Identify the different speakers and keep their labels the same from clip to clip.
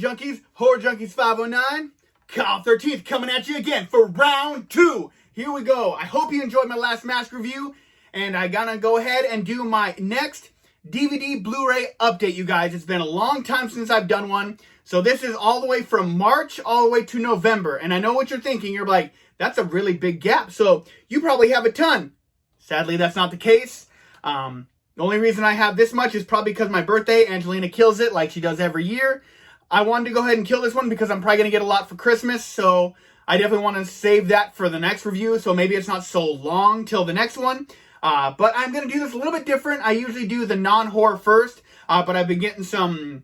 Speaker 1: Junkies, Horror Junkies 509, Kyle 13th coming at you again for round 2. Here we go. I hope you enjoyed my last mask review, and I gotta go ahead and do my next DVD Blu-ray update, you guys. It's been a long time since I've done one, so this is all the way from March all the way to November, and I know what you're thinking. You're like, that's a really big gap, so you probably have a ton. Sadly, that's not the case. The only reason I have this much is probably because my birthday, Angelina kills it like she does every year. I wanted to go ahead and kill this one because I'm probably going to get a lot for Christmas, so I definitely want to save that for the next review, so maybe it's not so long till the next one. But I'm going to do this a little bit different. I usually do the non-horror first, but I've been getting some,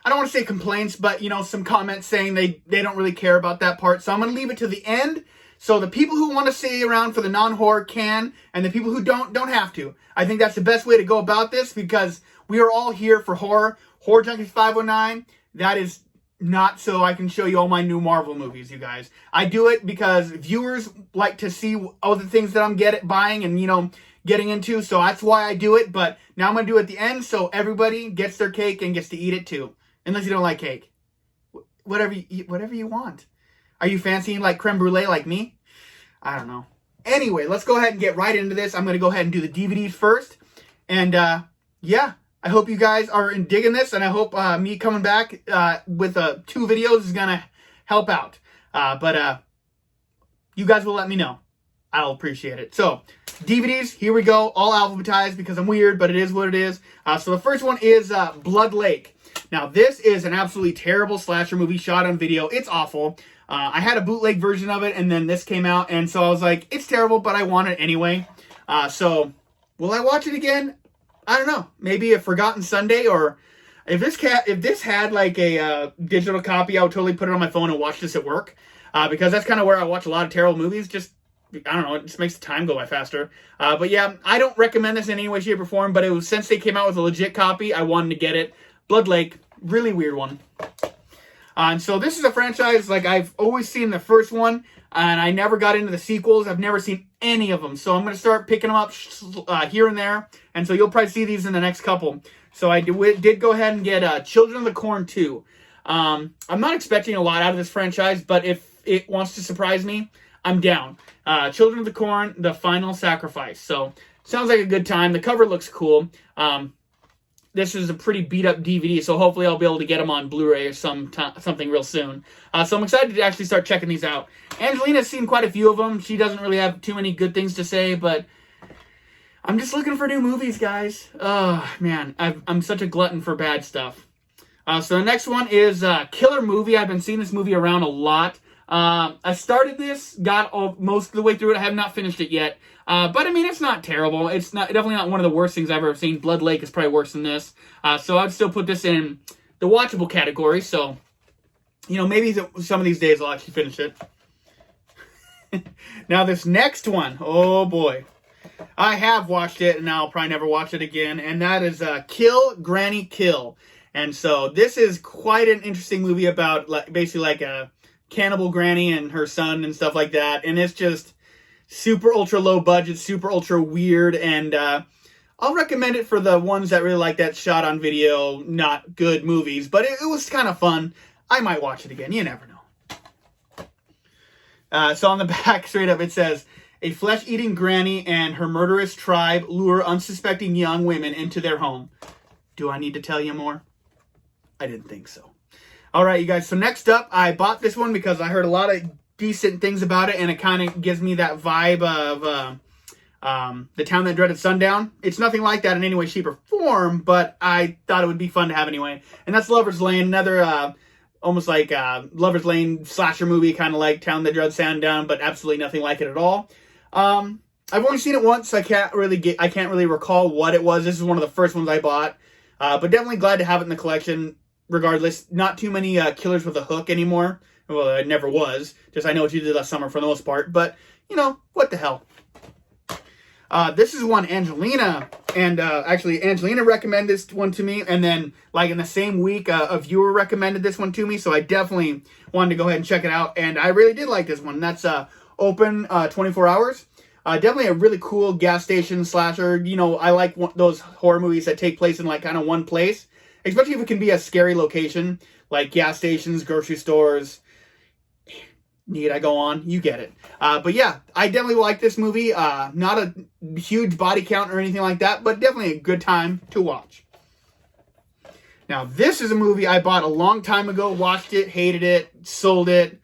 Speaker 1: I don't want to say complaints, but, you know, some comments saying they don't really care about that part, so I'm going to leave it to the end. So the people who want to stay around for the non-horror can, and the people who don't have to. I think that's the best way to go about this because we are all here for horror. Horror Junkies 509, that is not so I can show you all my new Marvel movies, you guys. I do it because viewers like to see all the things that I'm buying and, you know, getting into. So that's why I do it. But now I'm going to do it at the end so everybody gets their cake and gets to eat it too. Unless you don't like cake. Whatever you want. Are you fancying like creme brulee like me? I don't know. Anyway, let's go ahead and get right into this. I'm going to go ahead and do the DVDs first. And yeah, I hope you guys are digging this. And I hope me coming back with 2 videos is going to help out. But you guys will let me know. I'll appreciate it. So, DVDs, here we go. All alphabetized because I'm weird, but it is what it is. So the first one is Blood Lake. Now, this is an absolutely terrible slasher movie shot on video. It's awful. I had a bootleg version of it, and then this came out, and so I was like, it's terrible, but I want it anyway. So, will I watch it again? I don't know. Maybe a Forgotten Sunday, or if this had like a digital copy, I would totally put it on my phone and watch this at work, because that's kind of where I watch a lot of terrible movies. Just, I don't know, it just makes the time go by faster. But yeah, I don't recommend this in any way, shape, or form, but it was, since they came out with a legit copy, I wanted to get it. Blood Lake, really weird one. And so this is a franchise, like, I've always seen the first one, and I never got into the sequels. I've never seen any of them. So I'm going to start picking them up here and there. And so you'll probably see these in the next couple. So I did go ahead and get Children of the Corn 2. I'm not expecting a lot out of this franchise, but if it wants to surprise me, I'm down. Children of the Corn, The Final Sacrifice. So sounds like a good time. The cover looks cool. This is a pretty beat-up DVD, so hopefully I'll be able to get them on Blu-ray or something real soon. So I'm excited to actually start checking these out. Angelina's seen quite a few of them. She doesn't really have too many good things to say, but I'm just looking for new movies, guys. Oh, man, I'm such a glutton for bad stuff. So the next one is Killer Movie. I've been seeing this movie around a lot. I started this, got most of the way through it. I have not finished it yet. But I mean, it's not terrible. It's definitely not one of the worst things I've ever seen. Blood Lake is probably worse than this. So I'd still put this in the watchable category. So, you know, maybe some of these days I'll actually finish it. Now this next one, oh boy. I have watched it and I'll probably never watch it again. And that is Kill Granny Kill. And so this is quite an interesting movie about basically like a cannibal granny and her son and stuff like that. And it's just super ultra low budget, super ultra weird, and I'll recommend it for the ones that really like that shot on video, not good movies, but it was kind of fun. I might watch it again, you never know. So on the back, straight up, it says, a flesh-eating granny and her murderous tribe lure unsuspecting young women into their home. Do I need to tell you more? I didn't think so. All right, you guys, so next up, I bought this one because I heard a lot of decent things about it, and it kind of gives me that vibe of The Town That Dreaded Sundown. It's nothing like that in any way, shape, or form, but I thought it would be fun to have anyway. And that's Lover's Lane, another almost like Lover's Lane slasher movie, kind of like Town That Dreaded Sundown, but absolutely nothing like it at all. I've only seen it once. I can't really recall what it was. This is one of the first ones I bought, but definitely glad to have it in the collection. Regardless, not too many killers with a hook anymore. Well, it never was. Just I know what you did last summer for the most part. But, you know, what the hell. This is one Angelina. And actually, Angelina recommended this one to me. And then, like, in the same week, a viewer recommended this one to me. So I definitely wanted to go ahead and check it out. And I really did like this one. That's open 24 hours. Definitely a really cool gas station slasher. You know, I like those horror movies that take place in, like, kind of one place. especially if it can be a scary location, like gas stations, grocery stores. Need I go on? You get it. But yeah, I definitely like this movie. Not a huge body count or anything like that, but definitely a good time to watch. Now, this is a movie I bought a long time ago, watched it, hated it, sold it,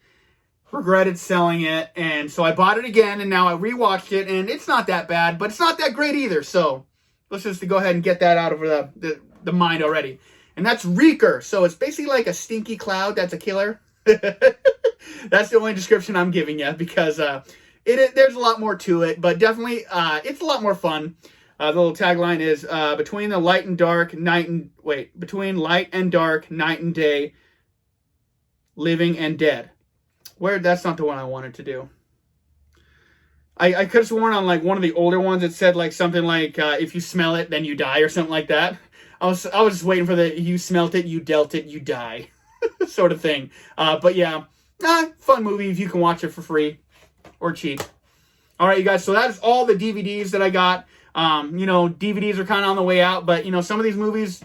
Speaker 1: regretted selling it, and so I bought it again, and now I rewatched it, and it's not that bad, but it's not that great either, so let's just go ahead and get that out of the mind already. And that's Reeker. So it's basically like a stinky cloud that's a killer. That's the only description I'm giving you, because there's a lot more to it, but definitely it's a lot more fun. The little tagline is between light and dark, night and day, living and dead. That's not the one I wanted to do. I could have sworn on like one of the older ones it said like something like if you smell it then you die or something like that. I was just waiting for the you smelt it, you dealt it, you die sort of thing. But yeah, fun movie if you can watch it for free or cheap. All right, you guys. So that's all the DVDs that I got. DVDs are kind of on the way out, but some of these movies,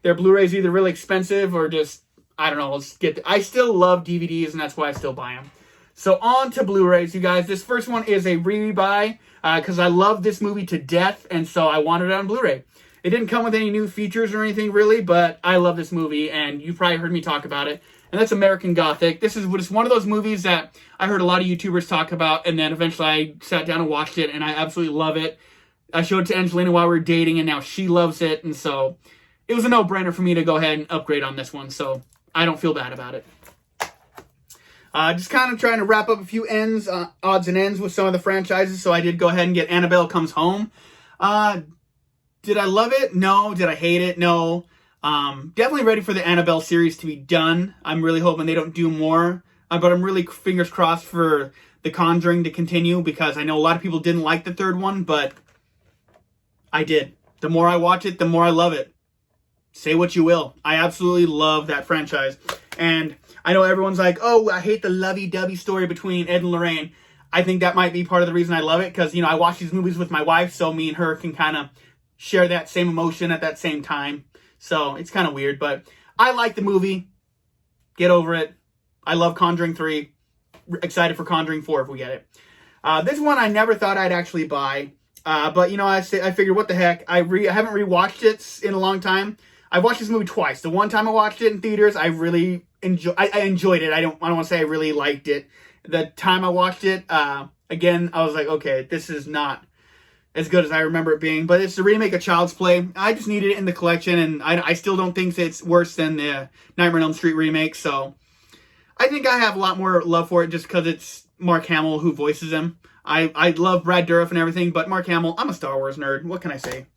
Speaker 1: their Blu-rays either really expensive or just I don't know. I still love DVDs, and that's why I still buy them. So on to Blu-rays, you guys. This first one is a re-buy because I love this movie to death, and so I wanted it on Blu-ray. It didn't come with any new features or anything really, but I love this movie, and you've probably heard me talk about it. And that's American Gothic. This is just one of those movies that I heard a lot of YouTubers talk about, and then eventually I sat down and watched it, and I absolutely love it. I showed it to Angelina while we were dating, and now she loves it, and so it was a no-brainer for me to go ahead and upgrade on this one, so I don't feel bad about it. Just kind of trying to wrap up a few odds and ends with some of the franchises, so I did go ahead and get Annabelle Comes Home. Did I love it? No. Did I hate it? No. Definitely ready for the Annabelle series to be done. I'm really hoping they don't do more, but I'm really fingers crossed for The Conjuring to continue, because I know a lot of people didn't like the third one, but I did. The more I watch it, the more I love it. Say what you will. I absolutely love that franchise. And I know everyone's like, oh, I hate the lovey-dovey story between Ed and Lorraine. I think that might be part of the reason I love it, because, I watch these movies with my wife, so me and her can kind of share that same emotion at that same time. So it's kind of weird, but I like the movie. Get over it. I love Conjuring 3. Excited for Conjuring 4 if we get it. This one I never thought I'd actually buy. But, I figured, what the heck? I haven't rewatched it in a long time. I've watched this movie twice. The one time I watched it in theaters, I really enjoyed it. I don't want to say I really liked it. The time I watched it, again, I was like, okay, this is not as good as I remember it being. But it's the remake of Child's Play. I just needed it in the collection, and I still don't think it's worse than the Nightmare on Elm Street remake. So I think I have a lot more love for it just because it's Mark Hamill who voices him. I love Brad Dourif and everything, but Mark Hamill, I'm a Star Wars nerd. What can I say?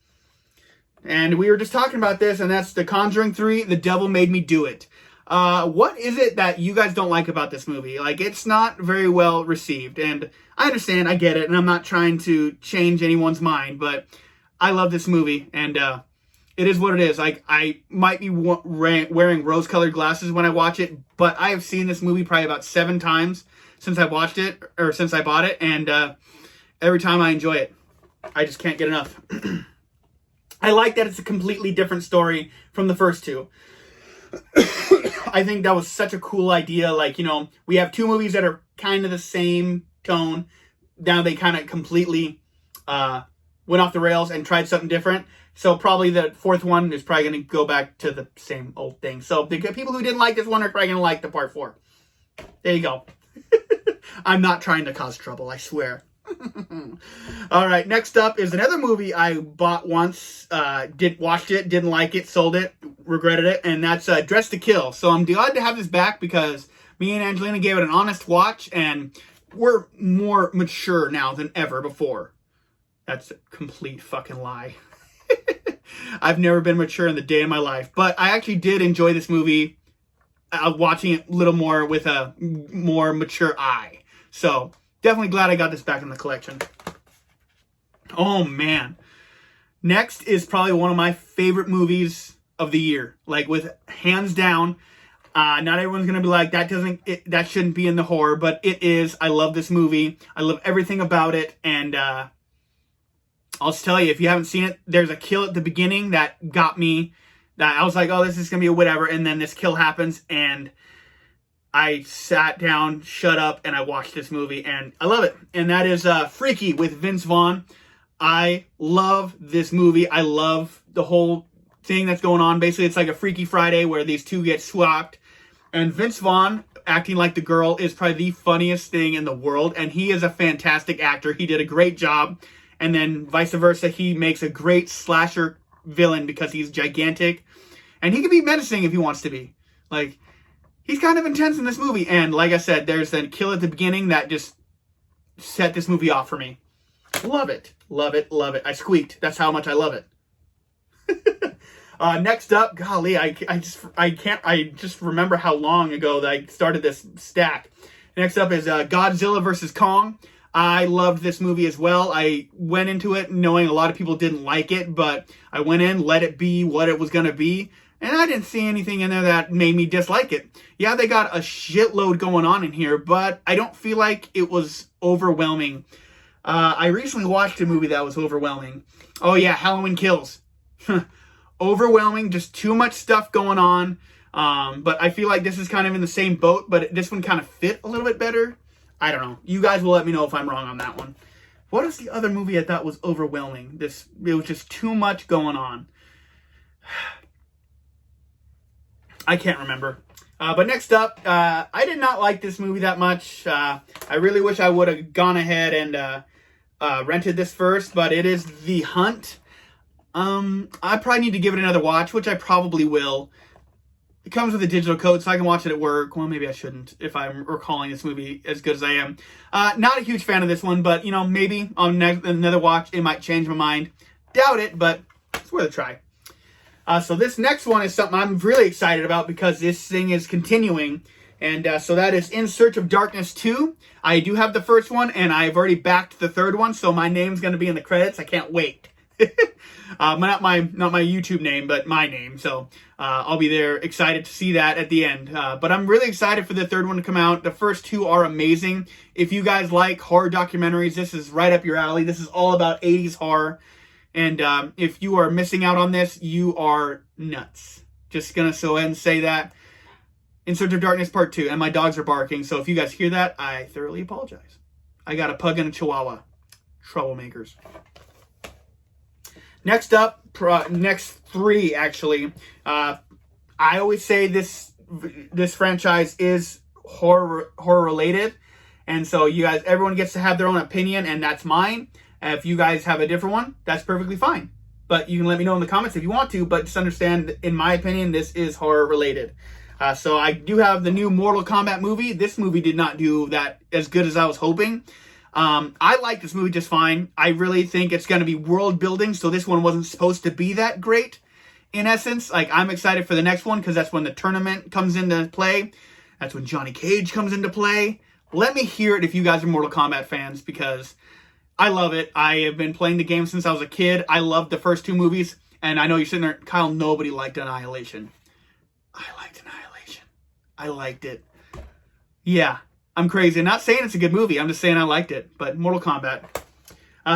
Speaker 1: And we were just talking about this, and that's The Conjuring 3, The Devil Made Me Do It. What is it that you guys don't like about this movie? Like, it's not very well received, and I understand, I get it, and I'm not trying to change anyone's mind, but I love this movie, and it is what it is. Like, I might be wearing rose-colored glasses when I watch it, but I have seen this movie probably about 7 times since I watched it, or since I bought it, and every time I enjoy it. I just can't get enough. I like that it's a completely different story from the first two. I think that was such a cool idea. Like, we have 2 movies that are kind of the same tone. Now they kind of completely went off the rails and tried something different. So probably the 4th one is probably going to go back to the same old thing. So the people who didn't like this one are probably going to like the part 4. There you go. I'm not trying to cause trouble, I swear. All right, next up is another movie I bought once, watched it, didn't like it, sold it, regretted it, and that's Dressed to Kill. So I'm glad to have this back because me and Angelina gave it an honest watch, and we're more mature now than ever before. That's a complete fucking lie. I've never been mature in the day of my life, but I actually did enjoy this movie, watching it a little more with a more mature eye. So definitely glad I got this back in the collection. Oh, man. Next is probably one of my favorite movies of the year. Like, with hands down. Not everyone's going to be like, that shouldn't be in the horror, but it is. I love this movie. I love everything about it. And I'll just tell you, if you haven't seen it, there's a kill at the beginning that got me I was like, oh, this is going to be a whatever. And then this kill happens, and I sat down, shut up, and I watched this movie, and I love it. And that is Freaky with Vince Vaughn. I love this movie. I love the whole thing that's going on. Basically, it's like a Freaky Friday where these two get swapped. And Vince Vaughn, acting like the girl, is probably the funniest thing in the world. And he is a fantastic actor. He did a great job. And then vice versa, he makes a great slasher villain because he's gigantic. And he can be menacing if he wants to be. Like, he's kind of intense in this movie. And like I said, there's that kill at the beginning that just set this movie off for me. Love it. Love it. Love it. I squeaked. That's how much I love it. Next up, golly, I just remember how long ago that I started this stack. Next up is Godzilla vs. Kong. I loved this movie as well. I went into it knowing a lot of people didn't like it, but I went in, let it be what it was going to be, and I didn't see anything in there that made me dislike it. Yeah, they got a shitload going on in here, but I don't feel like it was overwhelming. I recently watched a movie that was overwhelming. Oh yeah, Halloween Kills. Overwhelming, just too much stuff going on. But I feel like this is kind of in the same boat, but this one kind of fit a little bit better. I don't know. You guys will let me know if I'm wrong on that one. What is the other movie I thought was overwhelming? It was just too much going on. I can't remember. But next up, I did not like this movie that much. I really wish I would have gone ahead and rented this first, but it is The Hunt. I probably need to give it another watch, which I probably will. It comes with a digital code, so I can watch it at work. Well, maybe I shouldn't if I'm recalling this movie as good as I am. Not a huge fan of this one, but, you know, maybe on another watch it might change my mind. Doubt it, but it's worth a try. So this next one is something I'm really excited about because this thing is continuing. And so that is In Search of Darkness 2. I do have the first one, and I've already backed the third one, so my name's going to be in the credits. I can't wait. Not my YouTube name, but my name. So I'll be there, excited to see that at the end. But I'm really excited for the third one to come out. The first two are amazing. If you guys like horror documentaries, this is right up your alley. This is all about 80s horror. And if you are missing out on this, you are nuts. Just gonna go ahead and say that. In Search of Darkness Part 2. And my dogs are barking, so if you guys hear that, I thoroughly apologize. I got a pug and a chihuahua. Troublemakers. Next up, next three, actually. I always say this franchise is horror related. And so you guys, everyone gets to have their own opinion, and that's mine. If you guys have a different one, that's perfectly fine. But you can let me know in the comments if you want to, but just understand, in my opinion, this is horror related. So I do have the new Mortal Kombat movie. This movie did not do that as good as I was hoping. I like this movie just fine. I really think it's going to be world building, so this one wasn't supposed to be that great, in essence. Like, I'm excited for the next one, because that's when the tournament comes into play. That's when Johnny Cage comes into play. Let me hear it if you guys are Mortal Kombat fans, because I love it. I have been playing the game since I was a kid. I loved the first two movies, and I know you're sitting there, Kyle, nobody liked Annihilation. I liked Annihilation. I liked it. Yeah. I'm crazy. I'm not saying it's a good movie. I'm just saying I liked it. But Mortal Kombat.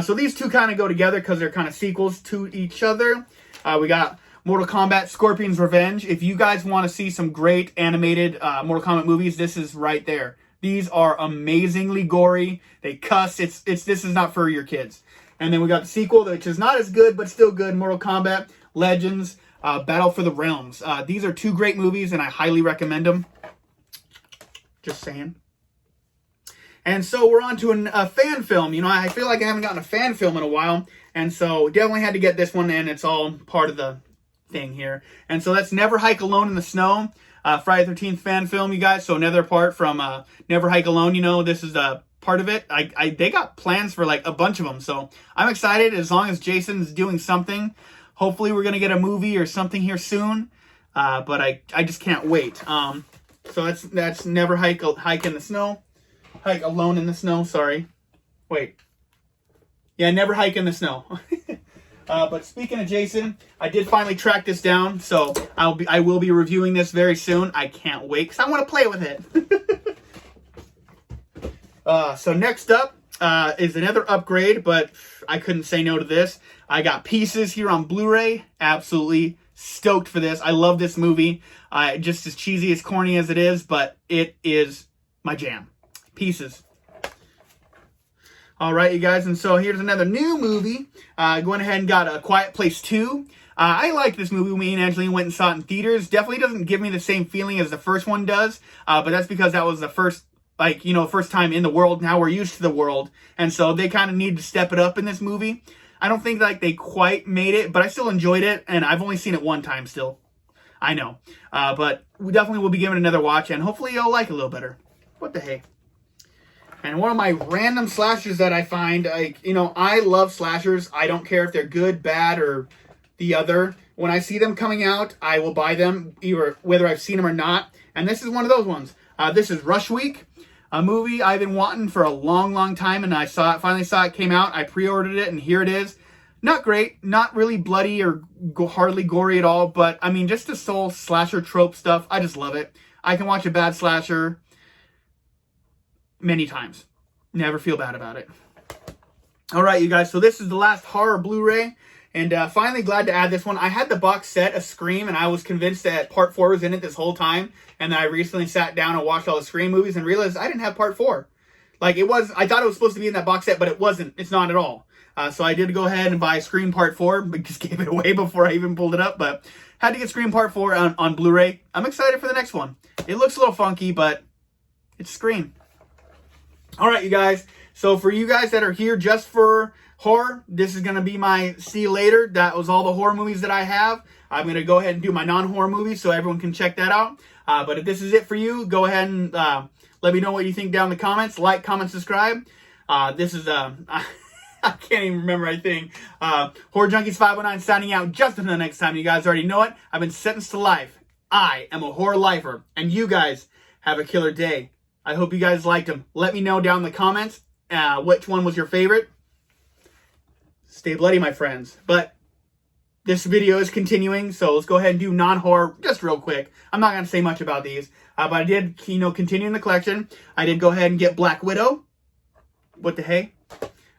Speaker 1: So these two kind of go together because they're kind of sequels to each other. We got Mortal Kombat Scorpion's Revenge. If you guys want to see some great animated Mortal Kombat movies, this is right there. These are amazingly gory. They cuss. This is not for your kids. And then we got the sequel, which is not as good, but still good. Mortal Kombat Legends, Battle for the Realms. These are two great movies, and I highly recommend them. Just saying. And so we're on to a fan film. You know, I feel like I haven't gotten a fan film in a while. And so definitely had to get this one in. It's all part of the thing here. And so that's Never Hike Alone in the Snow. Friday the 13th fan film, you guys. So another part from Never Hike Alone. You know, this is a part of it. They got plans for like a bunch of them. So I'm excited as long as Jason's doing something. Hopefully we're going to get a movie or something here soon. But I just can't wait. So that's Never Hike in the Snow. Hike Alone in the Snow, sorry. Wait. Yeah, Never Hike in the Snow. But speaking of Jason, I did finally track this down, so I will be reviewing this very soon. I can't wait, because I want to play with it. So next up is another upgrade, but I couldn't say no to this. I got Pieces here on Blu-ray. Absolutely stoked for this. I love this movie. Just as cheesy, as corny as it is, but it is my jam. Pieces. All right, you guys, and so here's another new movie. Going ahead and got A Quiet Place 2. I like this movie. Me and Angelina went and saw it in theaters. Definitely doesn't give me the same feeling as the first one does, but that's because that was the first, first time in the world. Now we're used to the world, and so they kind of need to step it up in this movie. I don't think they quite made it, but I still enjoyed it, and I've only seen it one time still. I know, but we definitely will be giving it another watch, and hopefully you'll like it a little better. What the heck? And one of my random slashers that I find, I love slashers. I don't care if they're good, bad, or the other. When I see them coming out, I will buy them, whether I've seen them or not. And this is one of those ones. This is Rush Week, a movie I've been wanting for a long, long time, and I finally saw it came out. I pre-ordered it, and here it is. Not great, not really bloody or hardly gory at all, but I mean, just the soul slasher trope stuff. I just love it. I can watch a bad slasher many times. Never feel bad about it. All right, you guys. So this is the last horror Blu-ray, and finally glad to add this one. I had the box set of Scream, and I was convinced that Part 4 was in it this whole time. And then I recently sat down and watched all the Scream movies and realized I didn't have Part 4. I thought it was supposed to be in that box set, but it wasn't. It's not at all. So I did go ahead and buy Scream Part 4, but just gave it away before I even pulled it up. But had to get Scream Part 4 on Blu-ray. I'm excited for the next one. It looks a little funky, but it's Scream. All right, you guys. So for you guys that are here just for horror, this is going to be my see you later. That was all the horror movies that I have. I'm going to go ahead and do my non-horror movies so everyone can check that out. But if this is it for you, go ahead and let me know what you think down in the comments. Like, comment, subscribe. This is, I can't even remember, I think. Horror Junkies 509 signing out just until the next time. You guys already know it. I've been sentenced to life. I am a horror lifer. And you guys have a killer day. I hope you guys liked them. Let me know down in the comments which one was your favorite. Stay bloody, my friends. But this video is continuing, so let's go ahead and do non-horror just real quick. I'm not going to say much about these, but I did, continue in the collection. I did go ahead and get Black Widow. What the hey?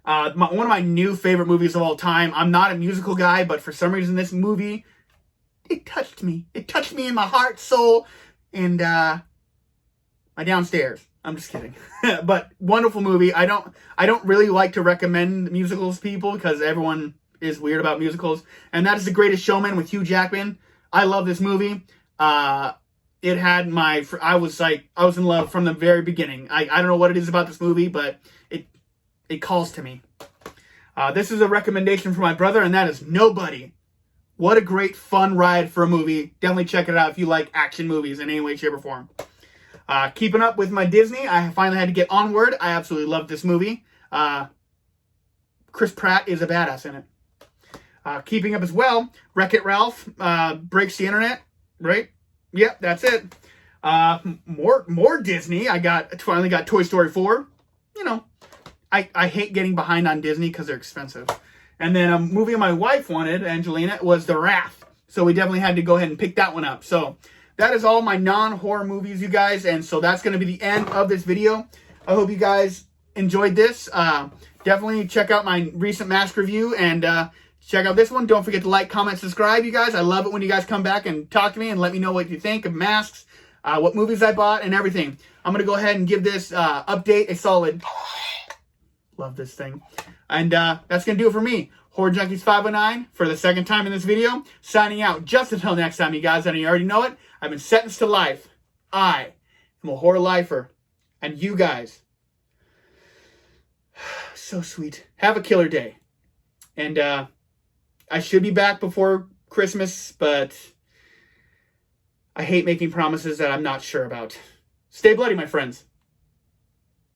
Speaker 1: One of my new favorite movies of all time. I'm not a musical guy, but for some reason this movie, it touched me. It touched me in my heart, soul, and my downstairs. I'm just kidding. But wonderful movie. I don't really like to recommend musicals to people because everyone is weird about musicals. And that is The Greatest Showman with Hugh Jackman. I love this movie. It had I was in love from the very beginning. I don't know what it is about this movie, but it calls to me. This is a recommendation from my brother, and that is Nobody. What a great fun ride for a movie. Definitely check it out if you like action movies in any way, shape, or form. Keeping up with my Disney, I finally had to get Onward. I absolutely love this movie. Chris Pratt is a badass in it. Keeping up as well, Wreck-It Ralph breaks the internet, right? Yep, that's it. More Disney. Finally got Toy Story 4. I hate getting behind on Disney because they're expensive. And then a movie my wife wanted, Angelina, was The Wrath. So we definitely had to go ahead and pick that one up. So that is all my non-horror movies, you guys. And so that's going to be the end of this video. I hope you guys enjoyed this. Definitely check out my recent mask review and check out this one. Don't forget to like, comment, subscribe, you guys. I love it when you guys come back and talk to me and let me know what you think of masks, what movies I bought, and everything. I'm going to go ahead and give this update a solid... Love this thing. And that's going to do it for me. Horror Junkies 509 for the second time in this video. Signing out just until next time, you guys. And you already know it. I've been sentenced to life. I am a horror lifer. And you guys... so sweet. Have a killer day. And I should be back before Christmas, but I hate making promises that I'm not sure about. Stay bloody, my friends.